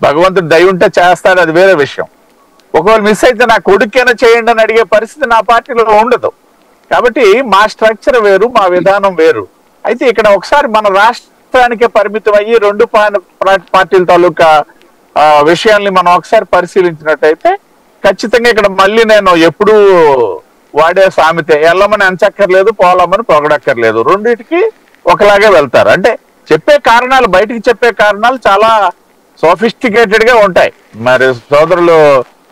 భగవంతుడు దయ ఉంటే చేస్తాడు, అది వేరే విషయం. ఒకవేళ మిస్ అయితే నా కొడుకైనా చేయండి అని అడిగే పరిస్థితి నా పార్టీలో ఉండదు. కాబట్టి మా స్ట్రక్చర్ వేరు, మా విధానం వేరు. అయితే ఇక్కడ ఒకసారి మన రాష్ట్రానికే పరిమితం అయ్యి రెండు పార్టీల తాలూకా విషయాల్ని మనం ఒకసారి పరిశీలించినట్టయితే ఖచ్చితంగా ఇక్కడ మళ్ళీ నేను ఎప్పుడూ వాడే సామెతే, ఎల్లమని అంచక్కర్లేదు, పోలమని పొగడక్కర్లేదు, రెండింటికి ఒకలాగే వెళ్తారు. అంటే చెప్పే కారణాలు, బయటికి చెప్పే కారణాలు చాలా సోఫిస్టికేటెడ్ గా ఉంటాయి. మరి సోదరులు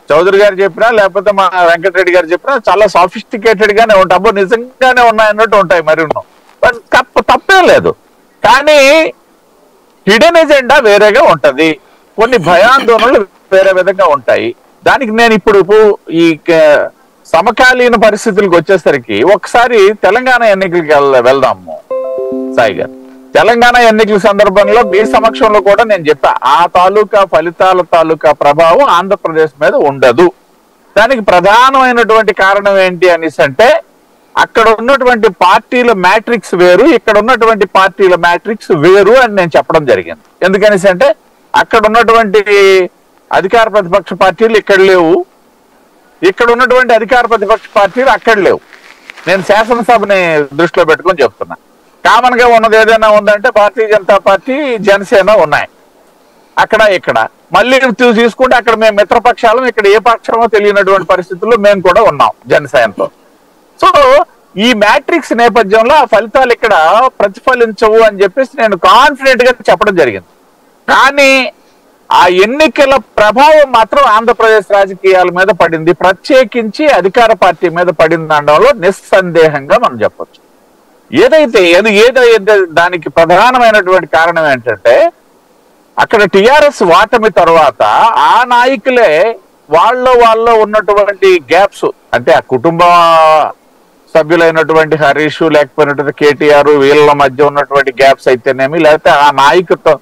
చౌదరి గారు చెప్పినా లేకపోతే మా వెంకటరెడ్డి గారు చెప్పినా చాలా సోఫిస్టికేటెడ్ గానే ఉంటాయి. అబ్బో నిజంగానే ఉన్నాయన్నట్టు ఉంటాయి. మరి తప్పేం లేదు, కానీ హిడెన్ ఎజెండా వేరేగా ఉంటది, కొన్ని భయాందోళనలు వేరే విధంగా ఉంటాయి. దానికి నేను ఇప్పుడు ఈ సమకాలీన పరిస్థితులకు వచ్చేసరికి ఒకసారి తెలంగాణ ఎన్నికలకి వెళ్దాము సాయి గారు. తెలంగాణ ఎన్నికల సందర్భంలో మీ సమక్షంలో కూడా నేను చెప్పా, ఆ తాలూకా ఫలితాల తాలూకా ప్రభావం ఆంధ్రప్రదేశ్ మీద ఉండదు. దానికి ప్రధానమైనటువంటి కారణం ఏంటి అనేసి అంటే, అక్కడ ఉన్నటువంటి పార్టీల మ్యాట్రిక్స్ వేరు, ఇక్కడ ఉన్నటువంటి పార్టీల మ్యాట్రిక్స్ వేరు అని నేను చెప్పడం జరిగింది. ఎందుకనేసి అంటే అక్కడ ఉన్నటువంటి అధికార ప్రతిపక్ష పార్టీలు ఇక్కడ లేవు, ఇక్కడ ఉన్నటువంటి అధికార ప్రతిపక్ష పార్టీలు అక్కడ లేవు. నేను శాసనసభని దృష్టిలో పెట్టుకొని చెప్తున్నా. కామన్ గా ఉన్నది ఏదైనా ఉందంటే భారతీయ జనతా పార్టీ, జనసేన ఉన్నాయి అక్కడ ఇక్కడ. మళ్ళీ తీసుకుంటే అక్కడ మేము మిత్రపక్షాలం, ఇక్కడ ఏ పక్షమో తెలియనటువంటి పరిస్థితుల్లో మేము కూడా ఉన్నాం జనసేనతో. సో ఈ మ్యాట్రిక్స్ నేపథ్యంలో ఆ ఫలితాలు ఇక్కడ ప్రతిఫలించవు అని చెప్పేసి నేను కాన్ఫిడెంట్ గా చెప్పడం జరిగింది. కానీ ఆ ఎన్నికల ప్రభావం మాత్రం ఆంధ్రప్రదేశ్ రాజకీయాల మీద పడింది, ప్రత్యేకించి అధికార పార్టీ మీద పడింది అనడంలో నిస్సందేహంగా మనం చెప్పొచ్చు. ఏదైతే దానికి ప్రధానమైనటువంటి కారణం ఏంటంటే, అక్కడ టిఆర్ఎస్ వాటమి తర్వాత ఆ నాయకులే వాళ్ళలో ఉన్నటువంటి గ్యాప్స్, అంటే ఆ కుటుంబ సభ్యులైనటువంటి హరీష్ లేకపోయినటువంటి కేటీఆర్ వీళ్ళ మధ్య ఉన్నటువంటి గ్యాప్స్ అయితేనేమి, లేకపోతే ఆ నాయకుతో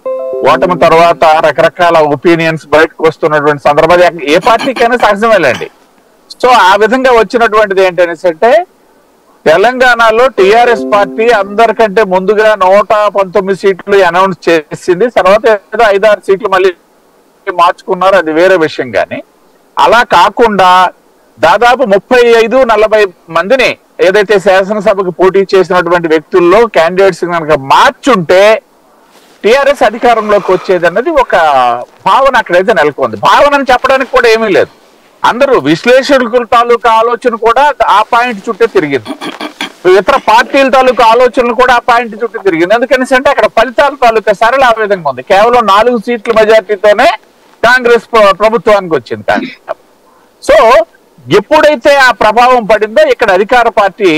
ఓటమి తర్వాత రకరకాల ఒపీనియన్స్ బయటకు వస్తున్నటువంటి సందర్భాలు ఏ పార్టీకైనా సహజమేలండి. సో ఆ విధంగా వచ్చినటువంటిది ఏంటనేసి అంటే, తెలంగాణలో టిఆర్ఎస్ పార్టీ అందరికంటే ముందుగా 119 సీట్లు అనౌన్స్ చేసింది. తర్వాత ఏదో 5-6 సీట్లు మళ్ళీ మార్చుకున్నారు, అది వేరే విషయం. కానీ అలా కాకుండా దాదాపు 35-40 మందిని ఏదైతే శాసనసభకు పోటీ చేసినటువంటి వ్యక్తుల్లో క్యాండిడేట్స్ కనుక మార్చుంటే టిఆర్ఎస్ అధికారంలోకి వచ్చేది అన్నది ఒక భావన అక్కడైతే నెలకొంది. భావన అని చెప్పడానికి కూడా ఏమీ లేదు. అందరూ విశ్లేషకుల తాలూకా ఆలోచన కూడా ఆ పాయింట్ చుట్టే తిరిగింది, ఇతర పార్టీల తాలూకా ఆలోచనలు కూడా ఆ పాయింట్ చుట్టూ తిరిగింది. ఎందుకనేసి అంటే అక్కడ ఫలితాల తాలూకా సరళ ఆ విధంగా ఉంది. కేవలం 4 సీట్ల మెజార్టీతోనే కాంగ్రెస్ ప్రభుత్వానికి వచ్చింది. సో ఎప్పుడైతే ఆ ప్రభావం పడిందో ఇక్కడ అధికార పార్టీ